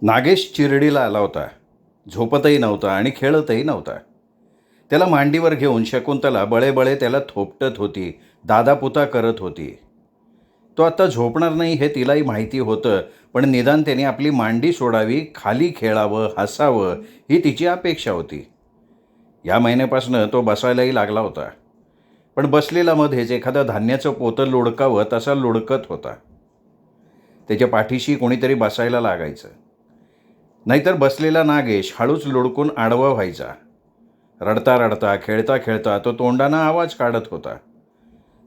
नागेश चिरडीला आला होता. झोपतही नव्हता आणि खेळतही नव्हता. त्याला मांडीवर घेऊन शकुंतला बळेबळे त्याला थोपटत होती, दादापुता करत होती. तो आत्ता झोपणार नाही हे तिलाही माहिती होतं, पण निदान त्याने आपली मांडी सोडावी, खाली खेळावं, हसावं ही तिची अपेक्षा होती. या महिन्यापासून तो बसायलाही लागला होता, पण बसलेला मध्येच एखादं धान्याचं पोतं लुडकावं तसा लुडकत होता. त्याच्या पाठीशी कोणीतरी बसायला लागायचं, नाहीतर बसलेला नागेश हळूच लुडकून आडवा व्हायचा. रडता रडता, खेळता खेळता तो तोंडानं आवाज काढत होता.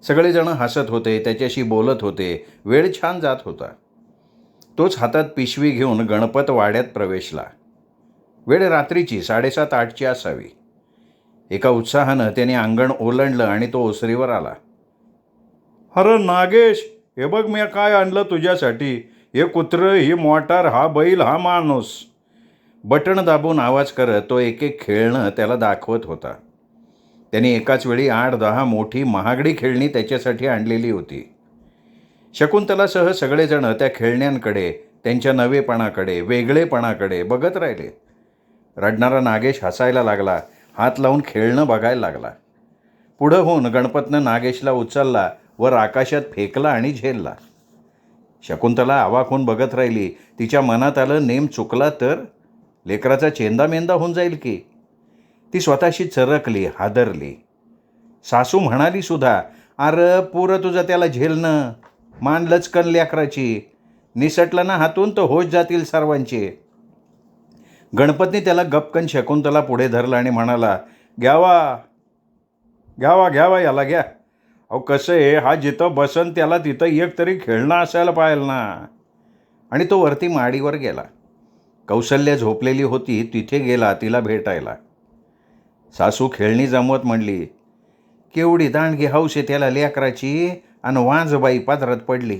सगळेजण हसत होते, त्याच्याशी बोलत होते. वेळ छान जात होता. तोच हातात पिशवी घेऊन गणपत वाड्यात प्रवेशला. वेळ रात्रीची 7:30-8ची असावी. एका उत्साहानं त्याने अंगण ओलांडलं आणि तो ओसरीवर आला. अरे नागेश, हे बघ मी काय आणलं तुझ्यासाठी. हे कुत्रं, ही मोटार, हा बैल, हा माणूस. बटण दाबून आवाज करत तो एक एक खेळणं त्याला दाखवत होता. त्याने एकाच वेळी 8-10 मोठी महागडी खेळणी त्याच्यासाठी आणलेली होती. शकुंतलासह सगळेजण त्या खेळण्यांकडे, त्यांच्या नवेपणाकडे, वेगळेपणाकडे बघत राहिले. रडणारा नागेश हसायला लागला, हात लावून खेळणं बघायला लागला. पुढं होऊन गणपतनं नागेशला उचलला, वर आकाशात फेकला आणि झेलला. शकुंतला अवाक होऊन बघत राहिली. तिच्या मनात आलं, नेम चुकला तर लेकराचा चेंदामेंदा होऊन जाईल की. ती स्वतःशी चरकली, हादरली. सासू म्हणाली सुद्धा, अरे पुरं तुझं त्याला झेलणं, मान लचकन लेकराची, निसटलं ना हातून तर होश जातील सर्वांचे. गणपतने त्याला गपकन शकुंतला पुढे धरलं आणि म्हणाला, घ्यावा घ्यावा घ्यावा, याला घ्या. अहो कसं आहे, हा जिथं बसन त्याला तिथं एक तरी खेळणं असायला पाहिजे ना. आणि तो वरती माडीवर गेला. कौशल्या झोपलेली होती, तिथे गेला तिला भेटायला. सासू खेळणी जमवत म्हणली, केवढी दांडगी हौस आहे त्याला लेकराची, आणि वांजबाई पदरात पडली.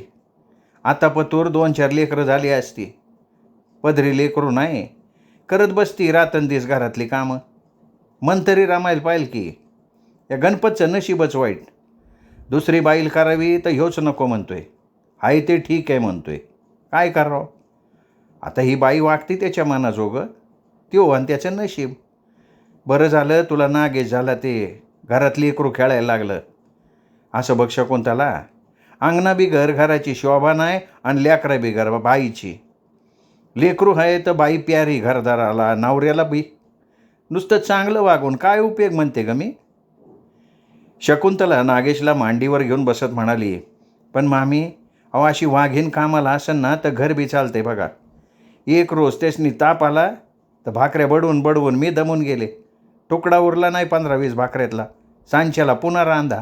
आता पतूर 2-4 लेकरं झाली असती. पदरी लेकरू नाही, करत बसती रातंदिस घरातली कामं. मन तरी रमायला पाहिजे की. या गणपतचं नशीबच वाईट. दुसरी बाईल करावी तर ह्योच नको म्हणतोय. हाय ते ठीक आहे म्हणतोय. काय करावं आता. ही बाई वागती त्याच्या मनाजोगं, त्यो आणि त्याचं नशीब. बरं झालं तुला नागेश झाला, ते घरात लेकरू खेळायला लागलं. असं बघ शकुंतला, अंगणा बी घर घराची शोभा नाही, आणि लेकरा बी घर बाईची. लेकरू आहे तर बाई प्यारी घरदाराला, नवऱ्याला बी. नुसतं चांगलं वागून काय उपयोग म्हणते ग मी. शकुंतला नागेशला मांडीवर घेऊन बसत म्हणाली, पण मामी, अहो अशी वाघीण कामाला असेल ना तर घर बी चालते बघा. एक रोज त्यासनी ताप आला तर भाकऱ्या बडवून बडवून मी दमून गेले. तुकडा उरला नाही 15-20 भाकऱ्यातला. सांच्याला पुन्हा रांधा,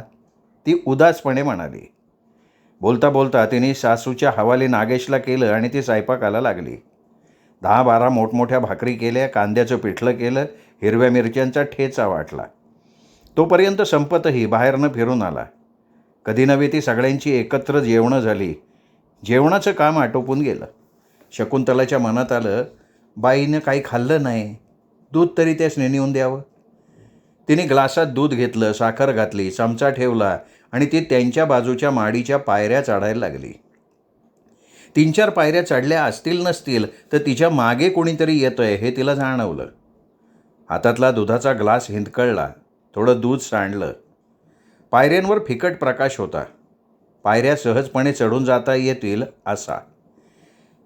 ती उदासपणे म्हणाली. बोलता बोलता तिने सासूच्या हवाली नागेशला केलं आणि ती स्वयंपाकाला लागली. 10-12 मोठमोठ्या भाकरी केल्या, कांद्याचं पिठलं केलं, हिरव्या मिरच्यांचा ठेचा वाटला. तोपर्यंत संपतही बाहेरनं फिरून आला. कधी नव्हे ती सगळ्यांची एकत्र जेवणं झाली. जेवणाचं काम आटोपून गेलं. शकुंतलाच्या मनात आलं, बाईनं काही खाल्लं नाही, दूध तरी त्यासने नेऊन द्यावं. तिने ग्लासात दूध घेतलं, साखर घातली, चमचा ठेवला आणि ती त्यांच्या बाजूच्या माडीच्या पायऱ्या चढायला लागली. 3-4 पायऱ्या चढल्या असतील नसतील तर तिच्या मागे कोणीतरी येतंय हे तिला जाणवलं. हातातला दुधाचा ग्लास हिंदकळला, थोडं दूध सांडलं. पायऱ्यांवर फिकट प्रकाश होता. पायऱ्या सहजपणे चढून जाता येतील असा.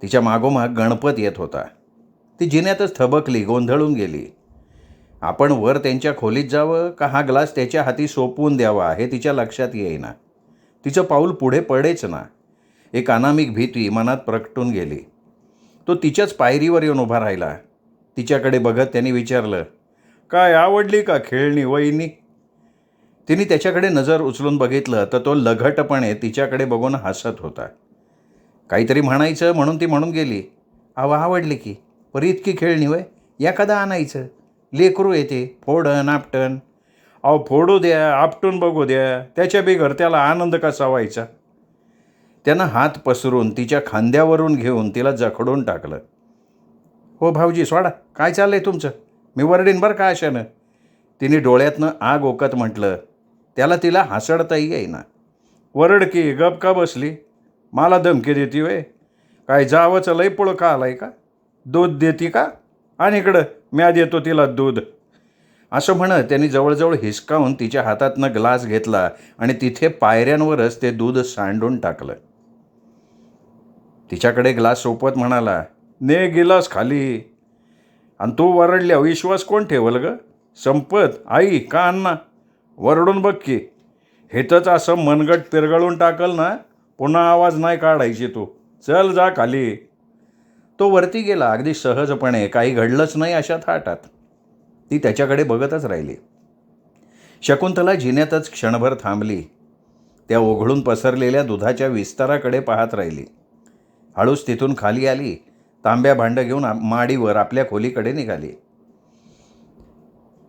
तिच्या मागोमाग गणपत येत होता. ती जिन्यातच थबकली, गोंधळून गेली. आपण वर त्यांच्या खोलीत जावं का हा ग्लास त्याच्या हाती सोपवून द्यावा हे तिच्या लक्षात येईना. तिचं पाऊल पुढे पडेच ना. एक अनामिक भीती मनात प्रकटून गेली. तो तिच्याच पायरीवर येऊन उभा राहिला. तिच्याकडे बघत त्यांनी विचारलं, काय आवडली का खेळणी वहिनी. तिने त्याच्याकडे नजर उचलून बघितलं तर तो लघटपणे तिच्याकडे बघून हसत होता. काहीतरी म्हणायचं म्हणून ती म्हणून गेली, अहो आवडली की, पर इतकी खेळणी वय, एखादं आणायचं. लेकरू येते, फोडण आपटण. अहो फोडू द्या, आपटून बघू द्या, त्याच्या बिगर त्याला आनंद कसा व्हायचा. त्यानं हात पसरून तिच्या खांद्यावरून घेऊन तिला जखडून टाकलं. हो भाऊजी सोडा, काय चाललंय तुमचं, मी वरडीन बरं का अशानं. तिने डोळ्यातनं आग ओकत म्हटलं. त्याला तिला हसडताही येईना. वरड की, गप का बसली, मला धमकी देती वे. काय जावंचं लय पुळं का आलाय का. दूध देती का? आणि इकडं म्या देतो तिला दूध. असं म्हणत त्यांनी जवळजवळ हिसकावून तिच्या हातातनं ग्लास घेतला आणि तिथे पायऱ्यांवरच ते दूध सांडून टाकलं. तिच्याकडे ग्लास सोपवत म्हणाला, ने गिलास खाली. आणि तू वरडल्या विश्वास कोण ठेवल ग? संपत, आई का अण्णा? वरडून बघ की. हेतच असं मनगट पिरगळून टाकल ना, पुन्हा आवाज नाही काढायची तू. चल जा खाली. तो वरती गेला अगदी सहजपणे, काही घडलंच नाही अशा थाटात. ती त्याच्याकडे बघतच राहिली. शकुंतला जिन्यातच क्षणभर थांबली. त्या ओघळून पसरलेल्या दुधाच्या विस्ताराकडे पाहत राहिली. हळूच तिथून खाली आली. तांब्या भांडं घेऊन माडीवर आपल्या खोलीकडे निघाली.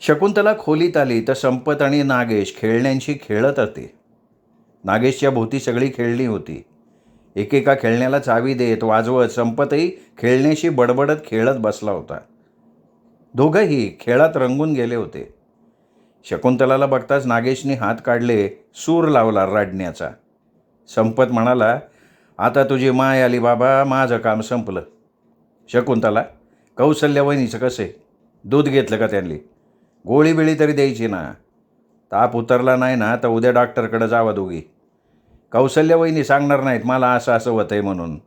शकुंतला खोलीत आली तर संपत आणि नागेश खेळण्यांशी खेळत होते. नागेशच्या भोवती सगळी खेळणी होती. एकेका खेळण्याला चावी देत वाजवत संपतही खेळण्याशी बडबडत खेळत बसला होता. दोघंही खेळात रंगून गेले होते. शकुंतलाला बघताच नागेशने हात काढले, सूर लावला रडण्याचा. संपत म्हणाला, आता तुझी माय आली बाबा, माझं काम संपलं. शकुंतला, कौसल्या वहिनीचं कसे? दूध घेतलं का त्यांनी? गोळी बिळी तरी द्यायची ना. ताप उतरला नाही ना तर उद्या डॉक्टरकडे जावा दोघी. कौसल्या वहिनी सांगणार नाहीत मला असं असं होतं आहे म्हणून.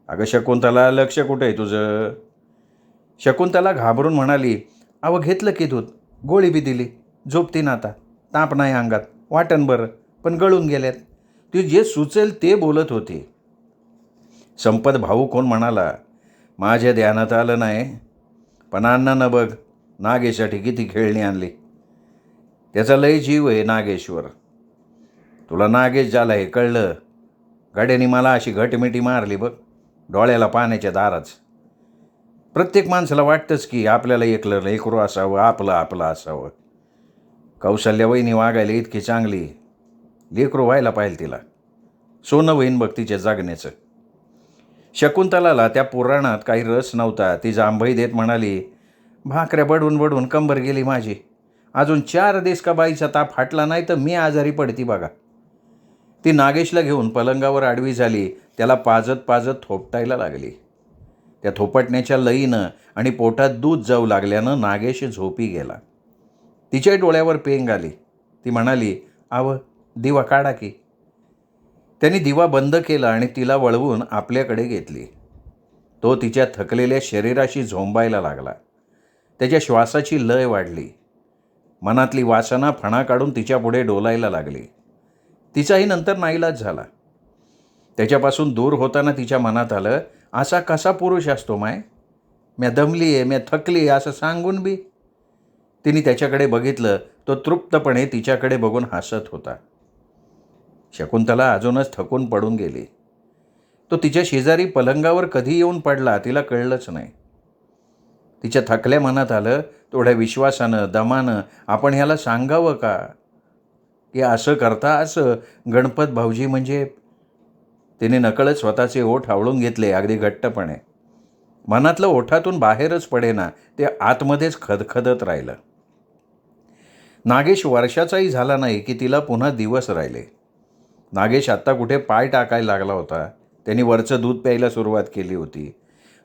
अगं शकुंतला, लक्ष कुठं आहे तुझं? शकुंतला घाबरून म्हणाली, अवं घेतलं की दूध, गोळी बी दिली, झोपती ना आता, ताप नाही अंगात, वाटण बरं, पण गळून गेल्यात. ती जे सुचेल ते बोलत होती. संपत भाऊ कोण म्हणाला, माझ्या ध्यानात आलं नाही, पण अण्णानं बघ नागेशसाठी किती खेळणी आणली. त्याचा लय जीव आहे नागेशवर. तुला नागेश झाला हे कळलं? गाड्याने मला अशी घटमिटी मारली बघ, डोळ्याला पाण्याच्या दाराच. प्रत्येक माणसाला वाटतंच की आपल्याला एकलं लेकरू असावं, आपलं आपलं असावं. कौशल्या वहिनी वागायला इतकी चांगली, लेकरू व्हायला पाहिजे तिला. सोनं वहीन बघ तिच्या जगण्याचं. शकुंतलाला त्या पुराणात काही रस नव्हता. ती जांभई देत म्हणाली, भाकऱ्या बडवून बडवून कंबर गेली माझी. अजून 4 दिवस का बाईचा ताप हटला नाही तर मी आजारी पडती बघा. ती नागेशला घेऊन पलंगावर आडवी झाली. त्याला पाजत पाजत थोपटायला लागली. त्या थोपटण्याच्या लईनं आणि पोटात दूध जाऊ लागल्यानं नागेश झोपी गेला. तिच्या डोळ्यावर पेंग आली. ती म्हणाली, आव दिवा काढा की. त्यांनी दिवा बंद केला आणि तिला वळवून आपल्याकडे घेतली. तो तिच्या थकलेल्या शरीराशी झोंबायला लागला. त्याच्या श्वासाची लय वाढली. मनातली वासना फणा काढून तिच्यापुढे डोलायला लागली. तिचाही नंतर नाईलाज झाला. त्याच्यापासून दूर होताना तिच्या मनात आलं, असा कसा पुरुष असतो माय? म्या दमली आहे, म्या थकली आहे असं सांगून बी. तिने त्याच्याकडे बघितलं. तो तृप्तपणे तिच्याकडे बघून हसत होता. शकुंतला अजूनच थकून पडून गेली. तो तिच्या शेजारी पलंगावर कधी येऊन पडला तिला कळलंच नाही. तिच्या थकल्या मनात आलं, थोड्या विश्वासानं दमानं आपण ह्याला सांगावं का की असं करता असं गणपत भाऊजी म्हणजे. तिने नकळत स्वतःचे ओठ आवळून घेतले अगदी घट्टपणे. मनातलं ओठातून बाहेरच पडेना, ते आतमध्येच खदखदत राहिलं. नागेश वर्षाचाही झाला नाही की तिला पुन्हा दिवस राहिले. नागेश आत्ता कुठे पाय टाकायला लागला होता. त्यांनी वरचं दूध प्यायला सुरुवात केली होती.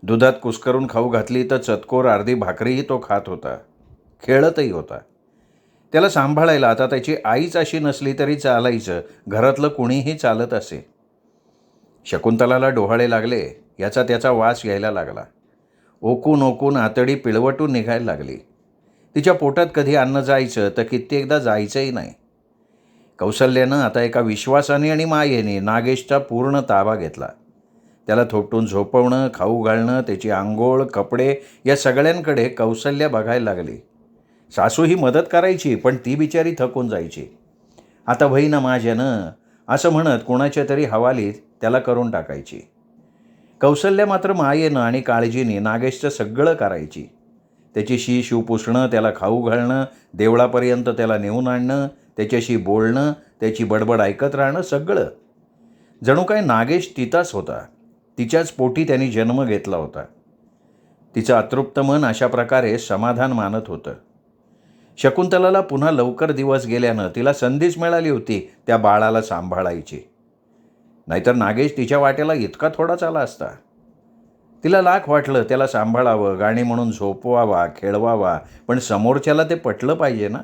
दुधात कुस्करून खाऊ घातली तर चतकोर अर्धी भाकरीही तो खात होता. खेळतही होता. त्याला सांभाळायला आता त्याची आईच अशी नसली तरी चालायचं. घरातलं कुणीही चालत असे. शकुंतलाला डोहाळे लागले. याचा त्याचा वास यायला लागला. ओकून ओकून आतडी पिळवटून निघायला लागली. तिच्या पोटात कधी अन्न जायचं तर कित्येकदा जायचंही नाही. कौसल्यानं आता एका विश्वासाने आणि मायेने नागेशचा पूर्ण ताबा घेतला. त्याला थोपटून झोपवणं, खाऊ घालणं, त्याची आंघोळ, कपडे या सगळ्यांकडे कौसल्या बघायला लागली. सासू ही मदत करायची, पण ती बिचारी थकून जायची. आता बहिणं माझ्यानं असं म्हणत कोणाच्या तरी हवालीत त्याला करून टाकायची. कौसल्या मात्र मायेनं आणि काळजीने नागेशचं सगळं करायची. त्याची शिव पुसणं, त्याला खाऊ घालणं, देवळापर्यंत त्याला नेऊन आणणं, त्याच्याशी बोलणं, त्याची बडबड ऐकत राहणं, सगळं. जणू काय नागेश तिचाच होता. तिच्याच पोटी त्यांनी जन्म घेतला होता. तिचं अतृप्त मन अशा प्रकारे समाधान मानत होतं. शकुंतलाला पुन्हा लवकर दिवस गेल्यानं तिला संधीच मिळाली होती त्या बाळाला सांभाळायची. नाहीतर नागेश तिच्या वाट्याला इतका थोडाच आला असता. तिला लाख वाटलं त्याला सांभाळावं, गाणी म्हणून झोपवावा, खेळवावा, पण समोरच्याला ते पटलं पाहिजे ना.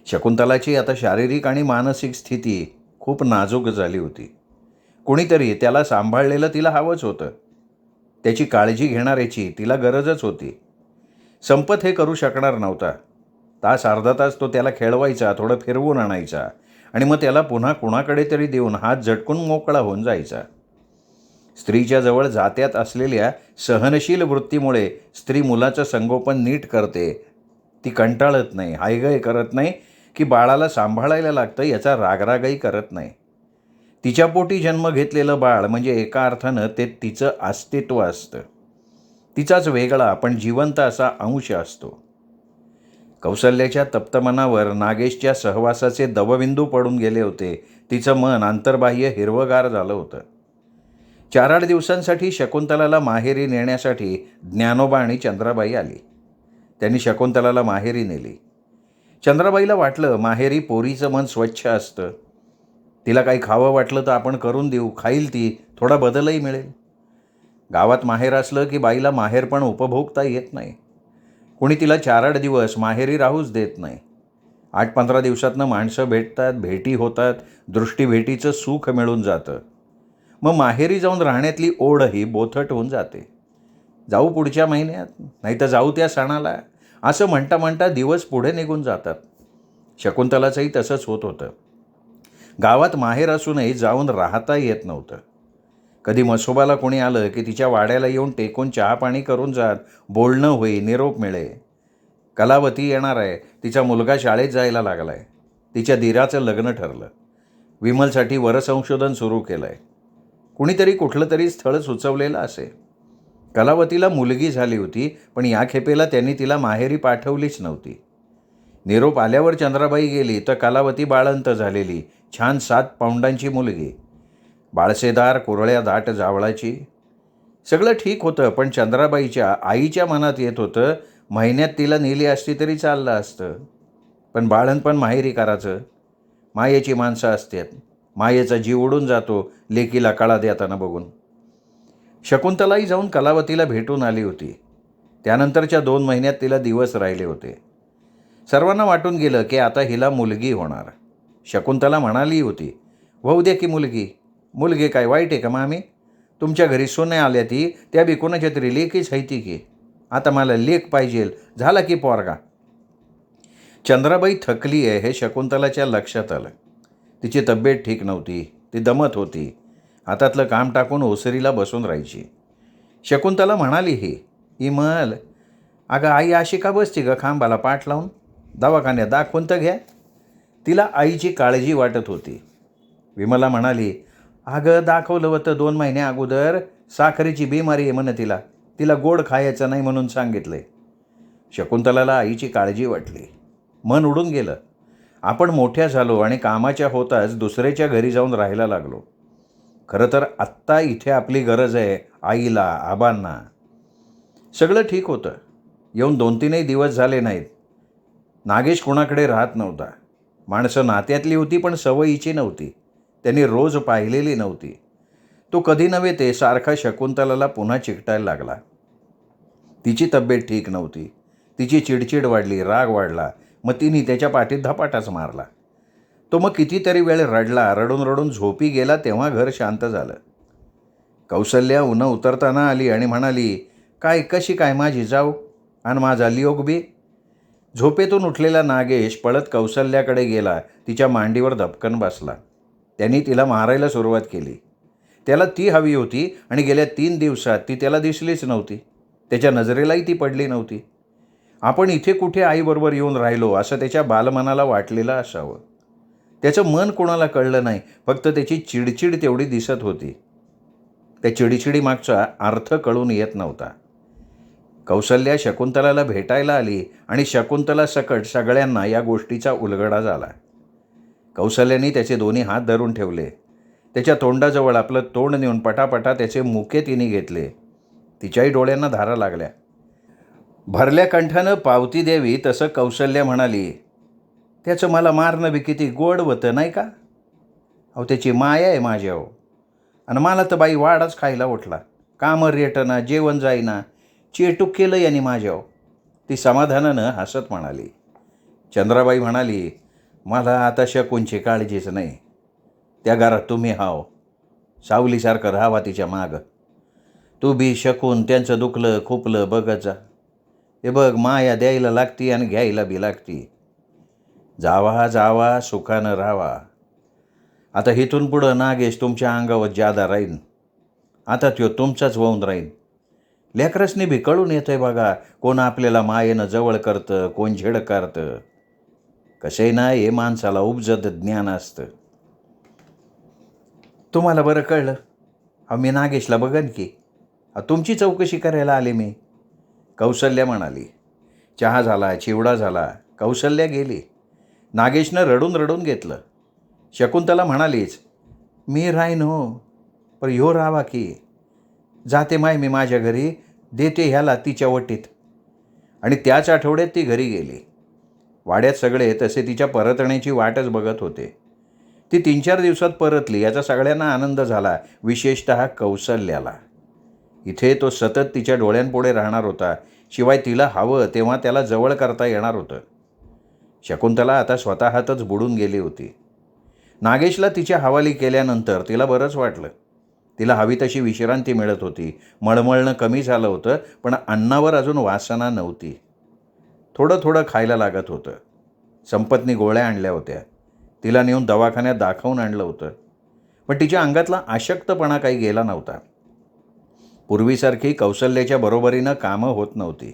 शकुंतलाची आता शारीरिक आणि मानसिक स्थिती खूप नाजूक झाली होती. कोणीतरी त्याला सांभाळलेलं तिला हवंच होतं. त्याची काळजी घेणाऱ्याची तिला गरजच होती. संपत हे करू शकणार नव्हता. तास अर्धा तास तो त्याला खेळवायचा, थोडं फिरवून आणायचा आणि मग त्याला पुन्हा कुणाकडे तरी देऊन हात झटकून मोकळा होऊन जायचा. स्त्रीच्या जवळ जात्यात असलेल्या सहनशील वृत्तीमुळे स्त्री मुलाचं संगोपन नीट करते. ती कंटाळत नाही, हायगय करत नाही की बाळाला सांभाळायला लागतं याचा रागरागही करत नाही. तिच्या पोटी जन्म घेतलेलं बाळ म्हणजे एका अर्थानं ते तिचं अस्तित्व असतं. तिचाच वेगळा पण जिवंत असा अंश असतो. कौसल्याच्या तप्त मनावर नागेशच्या सहवासाचे दवबिंदू पडून गेले होते. तिचं मन अंतर्बाह्य हिरवगार झालं होतं. 4-8 दिवसांसाठी शकुंतलाला माहेरी नेण्यासाठी ज्ञानोबा आणि चंद्राबाई आली. त्यांनी शकुंतलाला माहेरी नेली. चंद्राबाईला वाटलं माहेरी पोरीचं मन स्वच्छ असतं. तिला काही खावं वाटलं तर आपण करून देऊ, खाईल ती, थोडा बदलही मिळेल. गावात माहेर असलं की बाईला माहेर पण उपभोगता येत नाही. कोणी तिला 4-8 दिवस माहेरी राहूच देत नाही. 8-15 दिवसातनं माणसं भेटतात, भेटी होतात, दृष्टीभेटीचं सुख मिळून जातं. मग माहेरी जाऊन राहण्यातली ओढही बोथट होऊन जाते. जाऊ पुढच्या महिन्यात, नाही तर जाऊ त्या सणाला, असं म्हणता म्हणता दिवस पुढे निघून जातात. शकुंतलाचंही तसंच होत होतं. गावात माहेर असूनही जाऊन राहता येत नव्हतं. कधी म्हसोबाला कोणी आलं की तिच्या वाड्याला येऊन टेकून चहापाणी करून जात, बोलणं होई, निरोप मिळे. कलावती येणार आहे, तिचा मुलगा शाळेत जायला लागला आहे, तिच्या दिराचं लग्न ठरलं, विमलसाठी वरसंशोधन सुरू केलं आहे, कुणीतरी कुठलं तरी स्थळ सुचवलेलं असे. कलावतीला मुलगी झाली होती, पण या खेपेला त्यांनी तिला माहेरी पाठवलीच नव्हती. निरोप आल्यावर चंद्राबाई गेली तर कलावती बाळंत झालेली, छान 7 पाऊंडांची मुलगी, बाळसेदार, कुरळ्या दाट जावळाची. सगळं ठीक होतं, पण चंद्राबाईच्या आईच्या मनात येत होतं महिन्यात तिला नेली असती तरी चाललं असतं, पण बाळंतपण माहेरी करायचं. मायेची माणसं असतात, मायेचा जीव उडून जातो लेकीला कळा देताना बघून. शकुंतलाही जाऊन कलावतीला भेटून आली होती. त्यानंतरच्या 2 महिन्यात तिला दिवस राहिले होते. सर्वांना वाटून गेलं की आता हिला मुलगी होणार. शकुंतला म्हणाली होती, होऊ दे की मुलगी. मुलगी काय वाईट आहे का मामी? तुमच्या घरी सोन्या आल्या ती, त्या बी कोणाच्या तरी लेकीच हायती की. आता मला लेक पाहिजे, झाला की पोरगा. चंद्राबाई थकली आहे हे शकुंतलाच्या लक्षात आलं. तिची तब्येत ठीक नव्हती, ती दमत होती. हातातलं काम टाकून ओसरीला बसून राहायची. शकुंतला म्हणाली, इमल, अगं आई अशी का बसती ग खांबाला पाठ लावून? दवाखान्यात दाखवून तर घ्या. तिला आईची काळजी वाटत होती. विमला म्हणाली, अगं दाखवलं होतं 2 महिन्या अगोदर, साखरेची बिमारी आहे म्हणे तिला, तिला गोड खायचं नाही म्हणून सांगितलंय. शकुंतलाला आईची काळजी वाटली. मन उडून गेलं. आपण मोठ्या झालो आणि कामाच्या होताच दुसऱ्याच्या घरी जाऊन राहायला लागलो. खरं तर आत्ता इथे आपली गरज आहे आईला, आबांना. सगळं ठीक होतं. येऊन 2-3 दिवस झाले नाहीत. नागेश कुणाकडे राहत नव्हता. माणसं नात्यातली होती पण सवयीची नव्हती. त्यांनी रोज पाहिलेली नव्हती. तो कधी नव्हे ते सारखा शकुंतलाला पुन्हा चिकटायला लागला. तिची तब्येत ठीक नव्हती. तिची चिडचिड वाढली, राग वाढला. मग तिने त्याच्या पाठीत धपाटाच मारला. तो मग कितीतरी वेळ रडला. रडून रडून झोपी गेला तेव्हा घर शांत झालं. कौसल्या उन्हं उतरताना आली आणि म्हणाली, काय कशी काय माझी जाऊ आणि माझा लियोग बी? झोपेतून उठलेला नागेश पळत कौसल्याकडे गेला. तिच्या मांडीवर धपकन बसला. त्यांनी तिला मारायला सुरुवात केली. त्याला ती हवी होती आणि गेल्या 3 दिवसात ती त्याला दिसलीच नव्हती. त्याच्या नजरेलाही ती पडली नव्हती. आपण इथे कुठे आईबरोबर येऊन राहिलो असं त्याच्या बालमनाला वाटलेलं असावं. त्याचं मन कोणाला कळलं नाही, फक्त त्याची चिडचिड तेवढी दिसत होती. त्या चिडचिडीमागचा अर्थ कळून येत नव्हता. कौसल्या शकुंतलाला भेटायला आली आणि शकुंतला सकट सगळ्यांना या गोष्टीचा उलगडा झाला. कौसल्याने त्याचे दोन्ही हात धरून ठेवले. त्याच्या तोंडाजवळ आपलं तोंड नेऊन पटापटा त्याचे मुके तिने घेतले. तिच्याही डोळ्यांना धारा लागल्या. भरल्या कंठानं पावती द्यावी तसं कौसल्या म्हणाली, त्याचं मला मारणं बी किती गोड होतं नाही का? अहो त्याची माया आहे माझ्यावर, आणि मला तर बाई वाडाच खायला उठला. कामं रेटना, जेवण जाईना, चेटूक केलं यांनी माझ्यावर. ती समाधानानं हसत म्हणाली. चंद्राबाई म्हणाली, मला आता शकुनची काळजीच नाही. त्या घरात तुम्ही हाव, सावलीसारखं राहावा तिच्या मागं. तू बी शकून त्यांचं दुखलं खुपलं बघत जा. हे बघ, माया द्यायला लागती आणि घ्यायला बी लागती. जावा जावा सुखानं राहावा. आता इथून पुढं नागेश तुमच्या अंगावर जादा राहीन. आता त्यो तुमचाच होऊन राहीन. लेकरसनी बी कळून येतंय बघा, कोण आपल्याला मायेनं जवळ करतं, कोण झेड करतं. कसंही ना, हे माणसाला उपजत ज्ञान असतं. तुम्हाला बरं कळलं. मी नागेशला बघन की. तुमची चौकशी करायला आले मी. कौसल्या म्हणाली. चहा झाला, चिवडा झाला. कौसल्या गेली. नागेशनं रडून रडून घेतलं. शकुंतला म्हणालीच, मी राहीन हो, पण ह्यो राहावा की. जाते माय मी माझ्या घरी, देते ह्याला तिच्या वटीत. आणि त्याच आठवड्यात ती घरी गेली. वाड्यात सगळे तसे तिच्या परतण्याची वाटच बघत होते. ती 3-4 दिवसात परतली याचा सगळ्यांना आनंद झाला, विशेषतः कौसल्याला. इथे तो सतत तिच्या डोळ्यांपुढे राहणार होता. शिवाय तिला हवं तेव्हा त्याला जवळ करता येणार होतं. शकुंतला आता स्वतःतच बुडून गेली होती. नागेशला तिच्या हवाली केल्यानंतर तिला बरंच वाटलं. तिला हवी तशी विश्रांती मिळत होती. मळमळणं कमी झालं होतं, पण अन्नावर अजून वासना नव्हती. थोडं थोडं खायला लागत होतं. संपतनी गोळ्या आणल्या होत्या. तिला नेऊन दवाखान्यात दाखवून आणलं होतं. पण तिच्या अंगातला अशक्तपणा काही गेला नव्हता. पूर्वीसारखी कौसल्याच्या बरोबरीनं कामं होत नव्हती.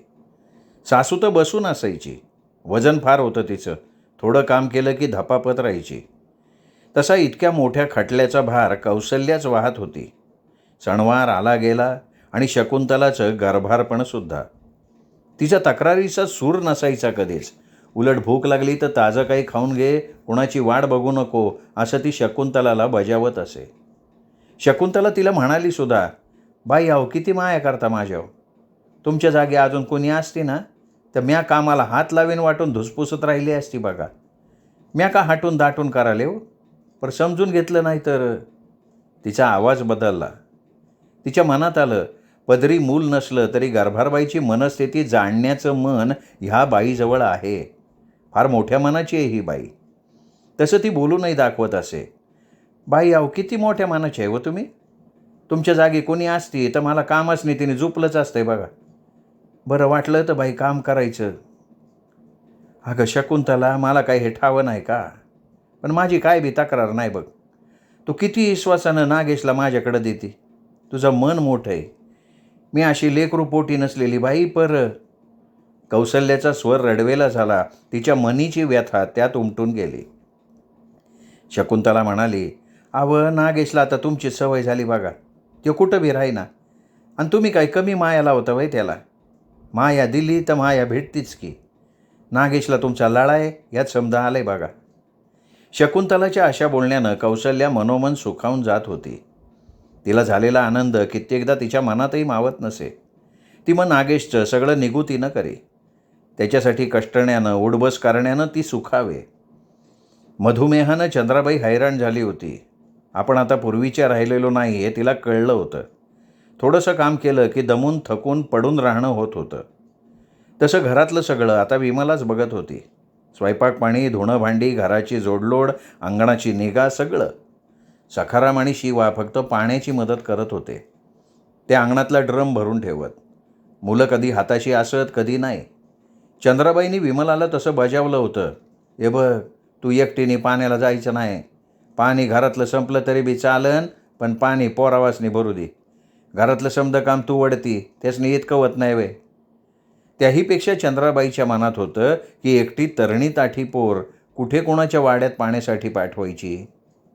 सासू तर बसून असायची. वजन फार होतं तिचं. थोडं काम केलं की धपापत राहायची. तसा इतक्या मोठ्या खटल्याचा भार कौसल्याच वाहत होती. सणवार आला गेला आणि शकुंतलाचं गर्भारपणसुद्धा. तिच्या तक्रारीचा सूर नसायचा कधीच. उलट भूक लागली तर ताजं काही खाऊन घे, कुणाची वाट बघू नको, असं ती शकुंतलाला बजावत असे. शकुंतला तिला म्हणाली सुद्धा, बाई आहो किती माया करता माझ्यावर. तुमच्या जागी अजून कोणी असती ना, तर म्या कामाला हात लावीन वाटून धुसपुसत राहिली असती बघा. म्या का हाटून दाटून कराले हो, पण समजून घेतलं नाही तर. तिचा आवाज बदलला. तिच्या मनात आलं, पदरी मूल नसलं तरी गर्भारबाईची मनस्थिती जाणण्याचं मन ह्या बाईजवळ आहे. फार मोठ्या मनाची आहे ही बाई. तसं ती बोलूनही दाखवत असे. बाई आहो किती मोठ्या मनाची आहे व तुम्ही. तुमच्या जागी कोणी असती तर मला कामच नाही, तिने झोपलंच असतंय बघा. बरं वाटलं तर बाई काम करायचं. अगं शकुंतला, मला काही हे ठावं नाही का, पण माझी काय बी तक्रार नाही बघ. तू किती विश्वासानं नागेशला माझ्याकडं देते. तुझं मन मोठं आहे. मी अशी लेकरू पोटी नसलेली बाई पर. कौसल्याचा स्वर रडवेला झाला. तिच्या मनीची व्यथा त्यात उमटून गेली. शकुंतला म्हणाली, नागेशला आता तुमची सवय झाली बघा. तो कुठं बी राहीना, आणि तुम्ही काही कमी माया लावता वय त्याला. माया दिली तर माया भेटतीच की. नागेशला तुमचा लळाय यात समज आलंय बघा. शकुंतलाच्या अशा बोलण्यानं कौसल्या मनोमन सुखावून जात होती. तिला झालेला आनंद कित्येकदा तिच्या मनातही मावत नसे. ती मग नागेशचं सगळं निगुतीनं करे. त्याच्यासाठी कष्टण्यानं उडबस करण्यानं ती सुखावे. मधुमेहानं चंद्राबाई हैराण झाली होती. आपण आता पूर्वीच्या राहिलेलो नाही हे तिला कळलं होतं. थोडंसं काम केलं की दमून थकून पडून राहणं होत होतं. तसं घरातलं सगळं आता विमलाच बघत होती. स्वयंपाक पाणी, धुणं भांडी, घराची जोडलोड, अंगणाची निगा सगळं. सखाराम आणि शिवा फक्त पाण्याची मदत करत होते. ते अंगणातला ड्रम भरून ठेवत. मुलं कधी हाताशी असत कधी नाही. चंद्राबाईंनी विमलाला तसं बजावलं होतं. हे बघ, तू एकटीने पाण्याला जायचं नाही. पाणी घरातलं संपलं तरी बी चालन, पण पाणी पोरावासनी भरू दे. घरातलं समदं काम तू वडती, त्यासनी इतकं होत नाही वे. त्याहीपेक्षा चंद्राबाईच्या मनात होतं की एकटी तरणी ताठी पोर कुठे कोणाच्या वाड्यात पाण्यासाठी पाठवायची.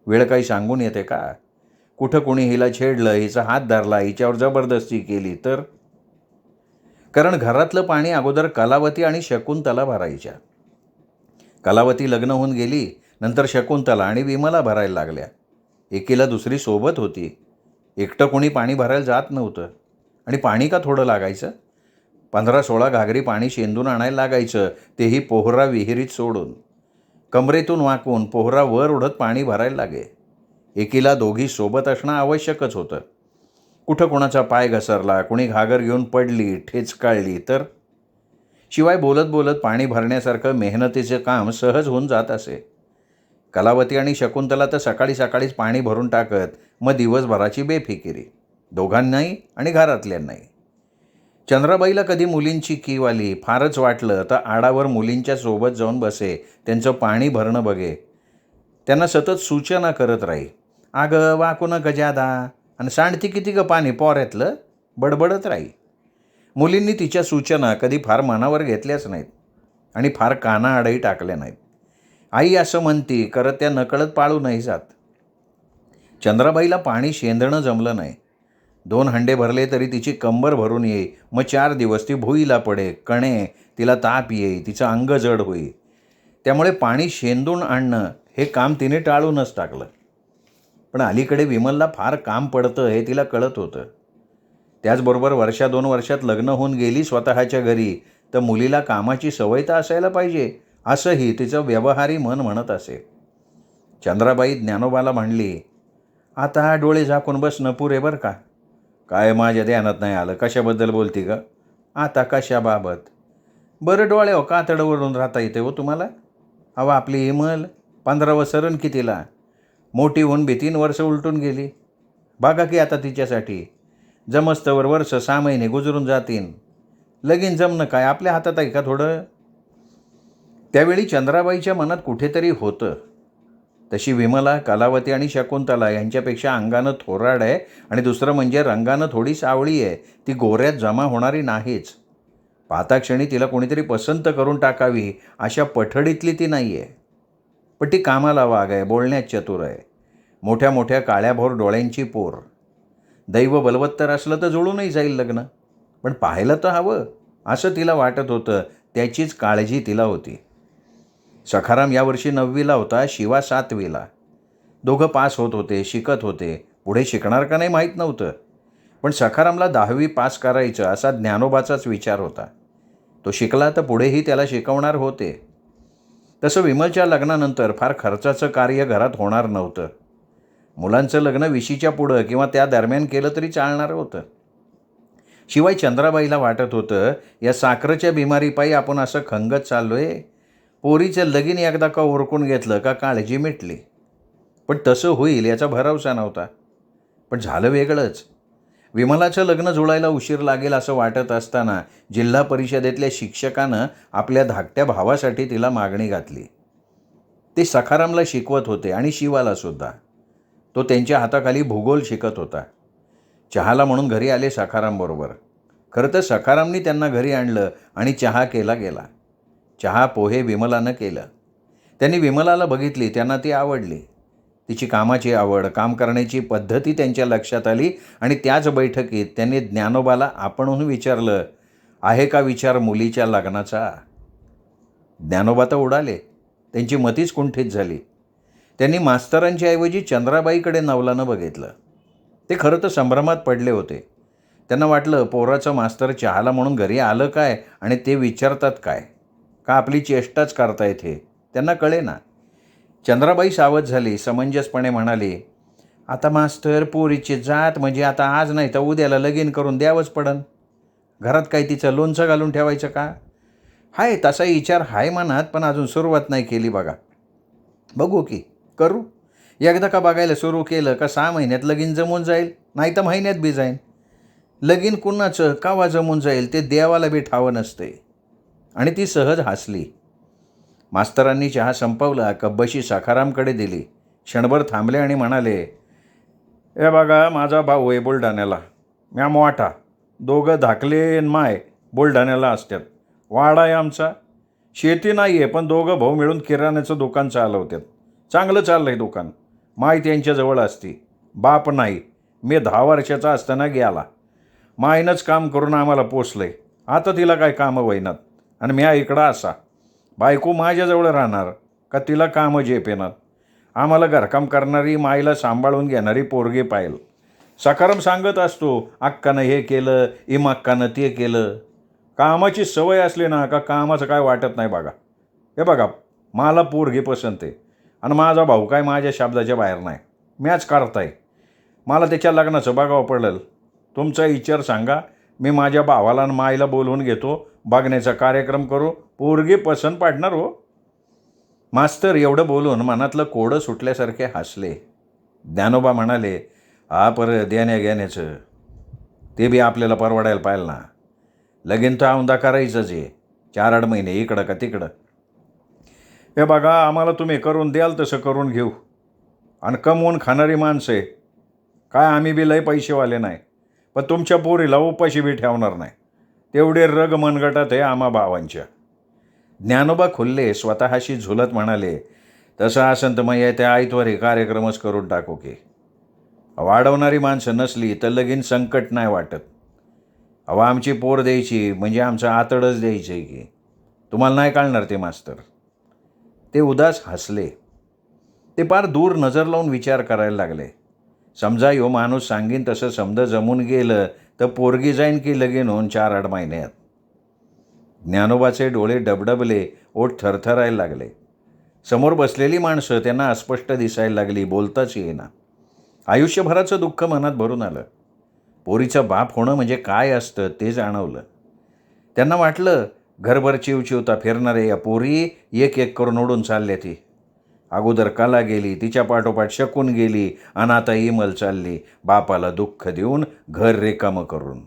वेळ काही सांगून येते का. कुठं कुणी हिला छेडलं, हिचा हात धरला, हिच्यावर जबरदस्ती केली तर. कारण घरातलं पाणी अगोदर कलावती आणि शकुंतला भरायच्या. कलावती लग्न होऊन गेली, नंतर शकुंतला आणि विमला भरायला लागल्या. एकीला दुसरी सोबत होती. एकटं कोणी पाणी भरायला जात नव्हतं. आणि पाणी का थोडं लागायचं. 15-16 घागरी पाणी शेंदून आणायला लागायचं, तेही पोहरा विहिरीत सोडून. कमरेतून वाकून पोहरा वर उडत पाणी भरायला लागे. एकीला दोघी सोबत असणं आवश्यकच होतं. कुठं कोणाचा पाय घसरला, कोणी घागर घेऊन पडली, ठेच काढली तर. शिवाय बोलत बोलत पाणी भरण्यासारखं मेहनतीचं काम सहज होऊन जात असे. कलावती आणि शकुंतला तर सकाळी सकाळीच पाणी भरून टाकत, मग दिवसभराची बेफिकिरी, दोघांनाही आणि घरातल्यांनाही. चंद्राबाईला कधी मुलींची कीव आली, फारच वाटलं तर आडावर मुलींच्या सोबत जाऊन बसे, त्यांचं पाणी भरणं बघे. त्यांना सतत सूचना करत राही. अगं वाकू नका जादा, आणि सांडती किती ग पाणी पोऱ्यातलं, बडबडत राही. मुलींनी तिच्या सूचना कधी फार मनावर घेतल्याच नाहीत आणि फार कानाआडही टाकल्या नाहीत. आई असं म्हणती करत त्या नकळत पाळूनही जात. चंद्राबाईला पाणी शेंदणं जमलं नाही. 2 हंडे भरले तरी तिची कंबर भरून येई. मग 4 दिवस ती भुईला पडे, कणे, तिला ताप येई, तिचं अंग जड होई. त्यामुळे पाणी शेंदून आणणं हे काम तिने टाळूनच टाकलं. पण अलीकडे विमलला फार काम पडतं हे तिला कळत होतं. त्याचबरोबर 1-2 वर्षात लग्न होऊन गेली स्वतःच्या घरी, तर मुलीला कामाची सवय तर असायला पाहिजे, असंही तिचं व्यवहारी मन म्हणत असे. चंद्राबाई ज्ञानोबाला म्हणली, आता डोळे झाकून बसणं पुरे बरं का. काय माझ्या ध्यानात नाही आलं, कशाबद्दल बोलती ग? आता कशाबाबत? बरं डोळे हो कातडवरून राहता येते हो तुम्हाला? अहो आपली इमल 15वं सरण कितीला, मोठी होऊन 3 वर्ष उलटून गेली. बघा की आता तिच्यासाठी जमस्तवर वर्ष 6 महिने गुजरून जातीन. लगीन जमणं काय आपल्या हातात आहे का थोडं? त्यावेळी चंद्राबाईच्या मनात कुठेतरी होतं. तशी विमला, कलावती आणि शकुंतला यांच्यापेक्षा अंगानं थोराड आहे, आणि दुसरं म्हणजे रंगानं थोडी सावळी आहे. ती गोऱ्यात जमा होणारी नाहीच. पाहताक्षणी तिला कोणीतरी पसंत करून टाकावी अशा पठडीतली ती नाही आहे. पण ती कामाला वाघ आहे, बोलण्यात चतुर आहे. मोठ्या मोठ्या काळ्याभोर डोळ्यांची पोर. दैव बलवत्तर असलं तर जुळूनही जाईल लग्न. पण पाहायला तर हवं असं तिला वाटत होतं. त्याचीच काळजी तिला होती. सखाराम यावर्षी 9वीला होता, शिवा 7वीला. दोघं पास होत होते, शिकत होते. पुढे शिकणार का नाही माहीत नव्हतं. पण सखारामला 10वी पास करायचं असा ज्ञानोबाचाच विचार होता. तो शिकला तर पुढेही त्याला शिकवणार होते. तसं विमलच्या लग्नानंतर फार खर्चाचं कार्य घरात होणार नव्हतं. मुलांचं लग्न 20च्या पुढं किंवा त्या दरम्यान केलं तरी चालणार होतं. शिवाय चंद्राबाईला वाटत होतं, या साखरेच्या बिमारीपायी आपण असं खंगत चाललोय. पोरीचं लगीन एकदा का उरकून घेतलं का काळजी मिटली. पण तसं होईल याचा भरवसा नव्हता. पण झालं वेगळंच. विमलाचं लग्न जुळायला उशीर लागेल असं वाटत असताना जिल्हा परिषदेतल्या शिक्षकानं आपल्या धाकट्या भावासाठी तिला मागणी घातली. ते सखारामला शिकवत होते आणि शिवाला सुद्धा. तो त्यांच्या हाताखाली भूगोल शिकत होता. चहाला म्हणून घरी आले सखारामबरोबर. खरं तर सखारामनी त्यांना घरी आणलं आणि चहा केला गेला. चहा पोहे विमलानं केलं. त्यांनी विमलाला बघितली, त्यांना ती आवडली. तिची कामाची आवड, काम करण्याची पद्धती त्यांच्या लक्षात आली आणि त्याच बैठकीत त्यांनी ज्ञानोबाला आपणहून विचारलं, आहे का विचार मुलीच्या लग्नाचा? ज्ञानोबा तर उडाले. त्यांची मतीच कुंठित झाली. त्यांनी मास्तरांच्या ऐवजी चंद्राबाईकडे नवलानं बघितलं. ते खरं तर संभ्रमात पडले होते. त्यांना वाटलं, पोराचं मास्तर चहाला म्हणून घरी आलं काय आणि ते विचारतात काय, का आपली चेष्टाच करतायत हे त्यांना कळेना. चंद्राबाई सावध झाली, समंजसपणे म्हणाली, आता मास्तर पोरीची जात म्हणजे आता आज नाही तर उद्याला लगीन करून द्यावंच पडन. घरात काय तिचं लोणचं घालून ठेवायचं का? हाय तसा विचार हाय मनात, पण अजून सुरुवात नाही केली बघा. बघू की करू. एकदा का बघायला सुरू केलं का 6 महिन्यात लगीन जमून जाईल, नाही तर महिन्यात बी जाईल. लगीन कुणाचं कावा जमून जाईल ते देवाला बी ठावं नसते. आणि ती सहज हसली. मास्तरांनी चहा संपवला, कब्बशी सखारामकडे दिली. क्षणभर थांबले आणि म्हणाले, ए बघा माझा भाऊ आहे बुलढाण्याला, म्या मोठा. दोघं धाकले माय बुलढाण्याला असतात. वाडा आहे आमचा. शेती नाही आहे, पण दोघं भाऊ मिळून किराण्याचं दुकान चालवतात. चांगलं चाललं आहे दुकान. माय त्यांच्याजवळ असती. बाप नाही. मी 10 वर्षाचा असताना गेला. मायनंच काम करून आम्हाला पोचलं आहे. आता तिला काय कामं वैनात आणि म्या इकडं असा. बायको माझ्याजवळ राहणार का तिला कामं झेपेनात. आम्हाला घरकाम करणारी, माईला सांभाळून घेणारी पोरगी पाहिल. सखाराम सांगत असतो, अक्कानं हे केलं, इमाक्कानं ते केलं. कामाची सवय असली ना का कामाचं काय वाटत नाही बघा. हे बघा मला पोरगी पसंत आहे आणि माझा भाऊ काय माझ्या शब्दाच्या बाहेर नाही. मॅच करताय. मला त्याच्या लग्नाचं बघावं पडेल. तुमचा विचार सांगा. मी माझ्या भावाला आणि माईला बोलवून घेतो, बघण्याचा कार्यक्रम करू, पोरगी पसंत पाडणार हो. मास्तर एवढं बोलून मनातलं कोडं सुटल्यासारखे हसले. ज्ञानोबा म्हणाले, हा पर देण्या घेण्याचं ते बी आपल्याला परवडायला पाहिजे ना. लगीन तर औंदा करायचंच आहे, 4-8 महिने इकडं का तिकडं. हे बघा, आम्हाला तुम्ही करून द्याल तसं करून घेऊ. आणि कमवून खाणारी माणसं आहे, काय आम्ही बी लय पैसेवाले नाही, पण तुमच्या पोरीला उपाशी बी ठेवणार नाही. तेवढे रग मनगटात आहे आम्हा भावांच्या. ज्ञानोबा खुल्ले स्वतःशी झुलत म्हणाले, तसं असन तर मग त्या आयतवारी कार्यक्रमच करून टाकू की. वाढवणारी माणसं नसली तर लगीन संकट नाही वाटत. आमची पोर द्यायची म्हणजे आमचं आतडच द्यायचं आहे की. तुम्हाला नाही कळणार ते मास्तर. ते उदास हसले. ते फार दूर नजर लावून विचार करायला लागले. समजा ह्यो माणूस सांगीन तसं समज जमून गेलं तर पोरगी जाईन की लगीन होऊन 4-8 महिन्यात. ज्ञानोबाचे डोळे डबडबले, ओठ थरथरायला लागले. समोर बसलेली माणसं त्यांना अस्पष्ट दिसायला लागली, बोलताच येईना. आयुष्यभराचं दुःख मनात भरून आलं. पोरीचं बाप होणं म्हणजे काय असतं ते जाणवलं. त्यांना वाटलं, घरभर चिवचिवता फिरणारे या पोरी एक एक करून उडून चालल्या. ती अगोदर कला गेली, तिच्या पाठोपाठ शकून गेली, आणि आता इमल चालली, बापाला दुःख देऊन घर रिकामं करून.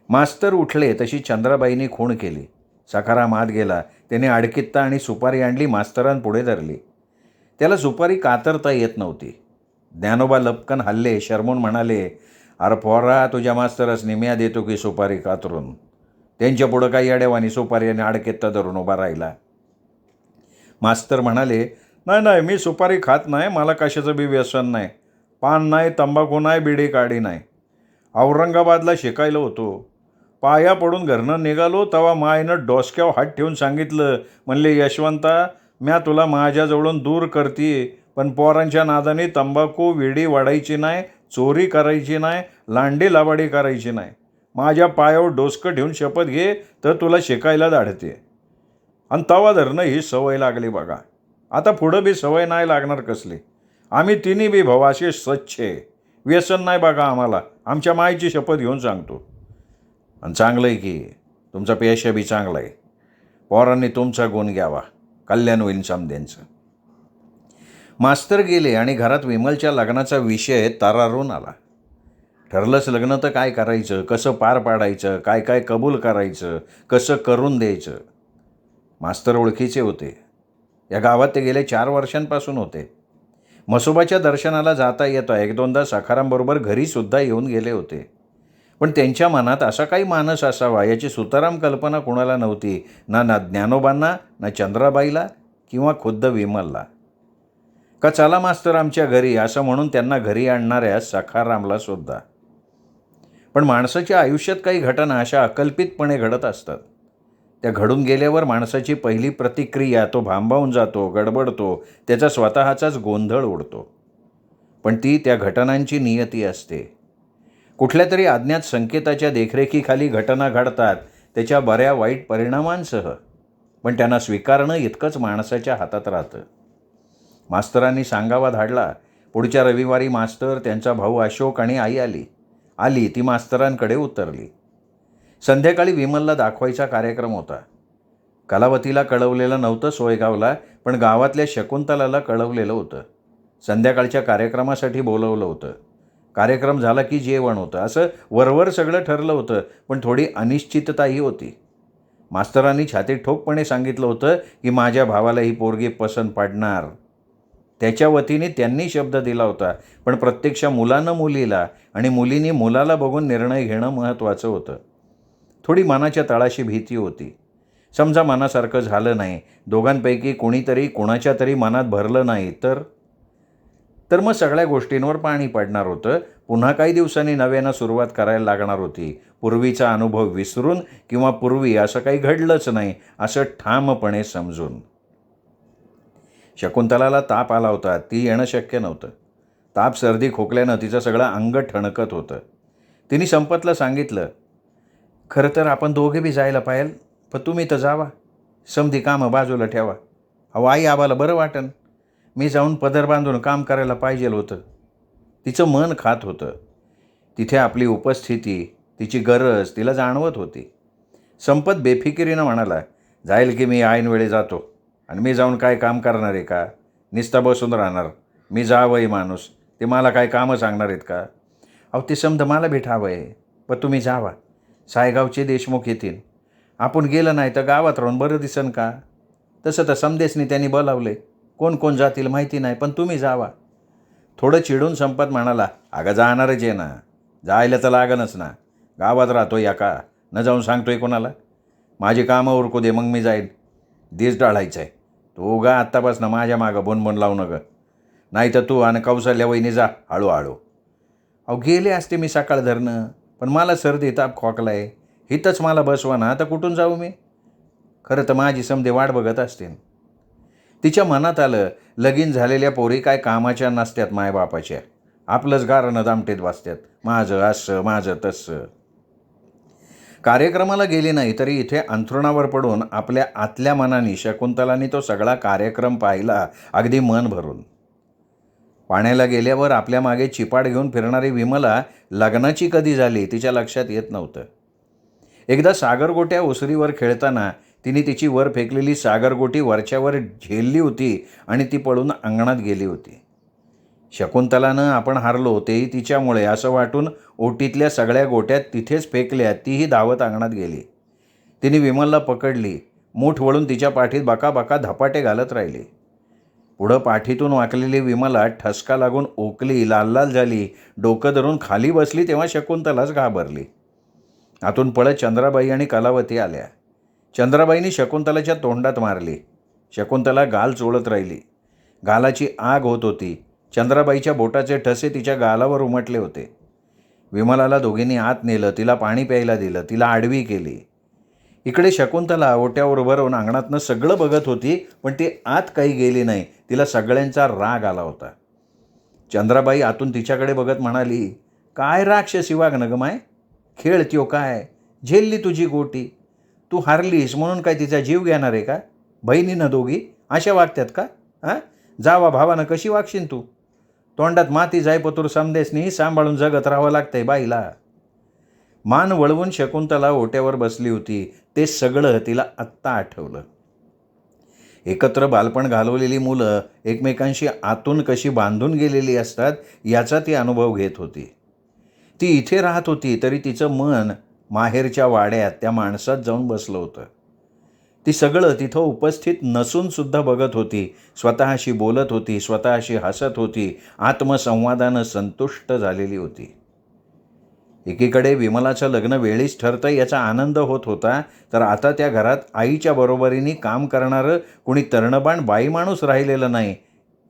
मास्तर उठले तशी चंद्राबाईंनी खूण केली. सखाराम आत गेला. त्याने अडकित्ता आणि सुपारी आणली, मास्तरांपुढे धरली. त्याला सुपारी कातरता येत नव्हती. ज्ञानोबा लपकन हल्ले, शरमून म्हणाले, अरे पोरा, तुझ्या मास्तरासनी म्या देतो की सुपारी कातरून. त्यांच्या पुढं काही अडेवानी सुपारी आणि अडकित्ता धरून उभा राहिला. मास्तर म्हणाले, नाही नाही, मी सुपारी खात नाही, मला कशाचं बी व्यसन नाही. पान नाही, तंबाखू नाही, बिडी काडी नाही. औरंगाबादला शिकायला होतो. पाया पडून घरनं निघालो तेव्हा मायनं डोसक्यावर हात ठेवून सांगितलं, म्हणले, यशवंता, म्या तुला माझ्याजवळून दूर करते, पण पोरांच्या नादाने तंबाखू विडी वाढायची नाही, चोरी करायची नाही, लांडी लावाडी करायची नाही. माझ्या पायावर डोसकं ठेवून शपथ घे तर तुला शिकायला धाडते. आणि तवा धरणं ही सवय लागली बघा. आता पुढं बी सवय नाही लागणार कसली. आम्ही तिन्ही बी भाऊ असे स्वच्छ आहे. व्यसन नाही बघा आम्हाला. आमच्या मायची शपथ घेऊन सांगतो. आणि चांगलं आहे की, तुमचा पेशा बी चांगला आहे. पोरांनी तुमचा गुण घ्यावा, कल्याण होईल समद्यांचं. मास्तर गेले आणि घरात विमलच्या लग्नाचा विषय तरारून आला. ठरलंच लग्न तर काय करायचं, कसं पार पाडायचं, काय काय कबूल करायचं, कसं करून द्यायचं. मास्तर ओळखीचे होते. या गावात ते गेले 4 वर्षांपासून होते. म्हसोबाच्या दर्शनाला जाता येता 1-2दा सखारामबरोबर घरीसुद्धा येऊन गेले होते. पण त्यांच्या मनात असा काही मानस असावा याची सुताराम कल्पना कुणाला नव्हती. ना ज्ञानोबांना, ना चंद्राबाईला किंवा खुद्द विमलला. का चला मास्तर आमच्या घरी असं म्हणून त्यांना घरी आणणाऱ्या सखारामला सुद्धा. पण माणसाच्या आयुष्यात काही घटना अशा अकल्पितपणे घडत असतात. त्या घडून गेल्यावर माणसाची पहिली प्रतिक्रिया, तो भांबावून जातो, गडबडतो, त्याचा स्वतःचाच गोंधळ उडतो. पण ती त्या घटनांची नियती असते. कुठल्या तरी अज्ञात संकेताच्या देखरेखीखाली घटना घडतात, त्याच्या बऱ्या वाईट परिणामांसह. पण त्यांना स्वीकारणं इतकंच माणसाच्या हातात राहतं. मास्तरांनी सांगावा धाडला. पुढच्या रविवारी मास्तर, त्यांचा भाऊ अशोक आणि आई आली. ती मास्तरांकडे उतरली. संध्याकाळी विमलला दाखवायचा कार्यक्रम होता. कलावतीला कळवलेलं नव्हतं सोयगावला, पण गावातल्या शकुंतलाला कळवलेलं होतं. संध्याकाळच्या कार्यक्रमासाठी बोलवलं होतं. कार्यक्रम झाला की जेवण होतं. असं वरवर सगळं ठरलं होतं, पण थोडी अनिश्चितताही होती. मास्तरांनी छातीत ठोकपणे सांगितलं होतं की माझ्या भावाला ही पोरगी पसंत पडणार. त्याच्या वतीने त्यांनी शब्द दिला होता, पण प्रत्यक्ष मुलानं मुलीला आणि मुलीने मुलाला बघून निर्णय घेणं महत्त्वाचं होतं. थोडी मनाच्या तळाशी भीती होती. समजा मनासारखं झालं नाही, दोघांपैकी कोणीतरी कोणाच्या तरी मनात भरलं नाही तर मग सगळ्या गोष्टींवर पाणी पडणार होतं. पुन्हा काही दिवसांनी नव्यानं सुरुवात करायला लागणार होती. पूर्वीचा अनुभव विसरून किंवा पूर्वी असं काही घडलंच नाही असं ठामपणे समजून. शकुंतलाला ताप आला होता. ती येणं शक्य नव्हतं. ताप, सर्दी, खोकल्यानं तिचं सगळं अंग ठणकत होतं. तिने संपतला सांगितलं, खरं तर आपण दोघे बी जायला पाहिजे, पण तुम्ही तर जावा. समधी कामं बाजूला ठेवा. आई आबाला बरं वाटन. मी जाऊन पदर बांधून काम करायला पाहिजे होतं. तिचं मन खात होतं. तिथे आपली उपस्थिती, तिची गरज तिला जाणवत होती. संपत बेफिकिरीनं म्हणाला, जाईल की मी ऐनवेळी जातो. आणि मी जाऊन काय काम करणार आहे का? नुसता बसून राहणार. मी जावंही माणूस, ते मला काय कामं सांगणार आहेत का? अहो ते समजा मला भेटावं आहे, पण तुम्ही जावा. सायगावचे देशमुख येतील. आपण गेलं नाही तर गावात राहून बरं दिसन का? तसं तर समदेसनी त्यांनी बोलावले. कोण कोण जातील माहिती नाही, पण तुम्ही जावा. थोडं चिडून संपत म्हणाला, अगं जाणारच आहे ना, जायला तर लागणच ना. गावात राहतोय या का न जाऊन सांगतोय कोणाला? माझी कामं उरकू दे, मग मी जाईन. दिस डाळायचं आहे. तू गा आत्तापासून माझ्या मागं बोनबोन लावू नगं. नाही तर तू आणि कौशल्या वहिनी जा हळूहळू. अहो गेले असते मी सकाळ धरणं, पण मला सर्दी ताप खोकला आहे. हिथंच मला बसवा ना, तर कुठून जाऊ मी? खरं तर माझी समधे वाट बघत असतील. तिच्या मनात आलं, लगीन झालेल्या पोरी काय कामाच्या नसत्यात मायबापाच्या. आपलंच गारणं दामटेत बसत्यात. माझं असं, माझं तसं. कार्यक्रमाला गेली नाही तरी इथे अंथरुणावर पडून आपल्या आतल्या मनाने शकुंतलाने तो सगळा कार्यक्रम पाहिला, अगदी मन भरून. पाण्याला गेल्यावर आपल्या मागे चिपाड घेऊन फिरणारी विमला लग्नाची कधी झाली तिच्या लक्षात येत नव्हतं. एकदा सागरगोट्या ओसरीवर खेळताना तिने तिची वर फेकलेली सागरगोटी वरच्यावर झेलली होती आणि ती पळून अंगणात गेली होती. शकुंतलानं आपण हारलो तेही तिच्यामुळे असं वाटून ओटीतल्या सगळ्या गोट्या तिथेच फेकल्या. तीही धावत अंगणात गेली. तिने विमलला पकडली. मूठ वळून तिच्या पाठीत बकाबका धपाटे घालत राहिली. पुढं पाठीतून वाकलेली विमला ठसका लागून ओकली, लाल लाल झाली, डोकं धरून खाली बसली तेव्हा शकुंतलाच घाबरली. आतून पळत चंद्राबाई आणि कलावती आल्या. चंद्राबाईंनी शकुंतलाच्या तोंडात मारली. शकुंतला गाल चोळत राहिली. गालाची आग होत होती. चंद्राबाईच्या बोटाचे ठसे तिच्या गालावर उमटले होते. विमलाला दोघींनी आत नेलं. तिला पाणी प्यायला दिलं. तिला आडवी केली. इकडे शकुंतला ओट्यावर उभं राहून अंगणातनं सगळं बघत होती, पण ती आत काही गेली नाही. तिला सगळ्यांचा राग आला होता. चंद्राबाई आतून तिच्याकडे बघत म्हणाली, काय राक्षसी वागणं ग माय? खेळ त्यो काय? झेलली तुझी गोटी. तू हारलीस म्हणून काय तिचा जीव घेणार आहे का? बहिणीनं दोघी अशा वागत्यात का? हां, जावा भावानं कशी वागशील तू? तोंडात माती जायपतूर समदेसनी सांभाळून जगत राहावं लागतंय बाईला. मान वळवून शकुंतला ओट्यावर बसली होती. ते सगळं तिला आत्ता आठवलं. एकत्र बालपण घालवलेली मुलं एकमेकांशी आतून कशी बांधून गेलेली असतात याचा ती अनुभव घेत होती. ती इथे राहत होती तरी तिचं मन माहेरच्या वाड्यात त्या माणसात जाऊन बसलं होतं. ती सगळं तिथं उपस्थित नसूनसुद्धा बघत होती. स्वतःशी बोलत होती, स्वतःशी हसत होती, आत्मसंवादानं संतुष्ट झालेली होती. एकीकडे विमलाचं लग्न वेळीच ठरतं याचा आनंद होत होता, तर आता त्या घरात आईच्या बरोबरीने काम करणारं कुणी तरणबाण बाई माणूस राहिलेलं नाही,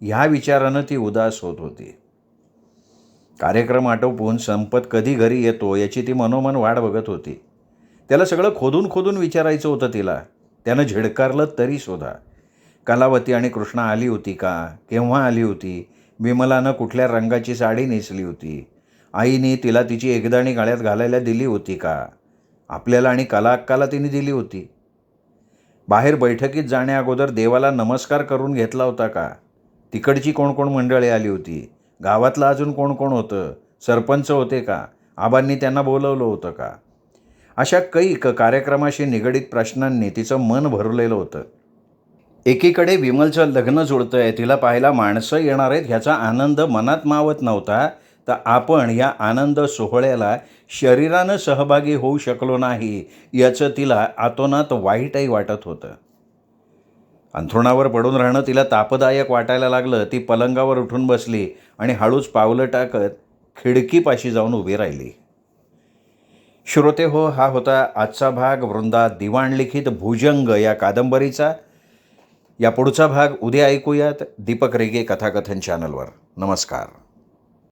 ह्या विचारानं ती उदास होत होती. कार्यक्रम आटोपून संपत कधी घरी येतो याची ती मनोमन वाट बघत होती. त्याला सगळं खोदून खोदून विचारायचं होतं तिला. त्यानं झिडकारलं तरी सुद्धा. कलावती आणि कृष्णा आली होती का? केव्हा आली होती? विमलानं कुठल्या रंगाची साडी नेसली होती? आईने तिला तिची एकदाणी गळ्यात घालायला दिली होती का? आपल्याला आणि कला अक्काला तिने दिली होती. बाहेर बैठकीत जाण्याअगोदर देवाला नमस्कार करून घेतला होता का? तिकडची कोण कोण मंडळी आली होती? गावातलं अजून कोण कोण होतं? सरपंच होते का? आबांनी त्यांना बोलवलं होतं का? अशा कैक कार्यक्रमाशी निगडीत प्रश्नांनी तिचं मन भरलेलं होतं. एकीकडे विमलचं लग्न जुळतंय, तिला पाहायला माणसं येणार आहेत ह्याचा आनंद मनात मावत नव्हता, तर आपण या आनंद सोहळ्याला शरीरानं सहभागी होऊ शकलो नाही याचं तिला आतोनात वाईटही वाटत होतं. अंथरुणावर पडून राहणं तिला तापदायक वाटायला लागलं. ती पलंगावर उठून बसली आणि हळूच पावलं टाकत खिडकीपाशी जाऊन उभी राहिली. श्रोते हो, हा होता आजचा भाग वृंदा दिवाणलिखित भुजंग या कादंबरीचा. या पुढचा भाग उद्या ऐकूयात दीपक रेगे कथाकथन चॅनलवर. नमस्कार.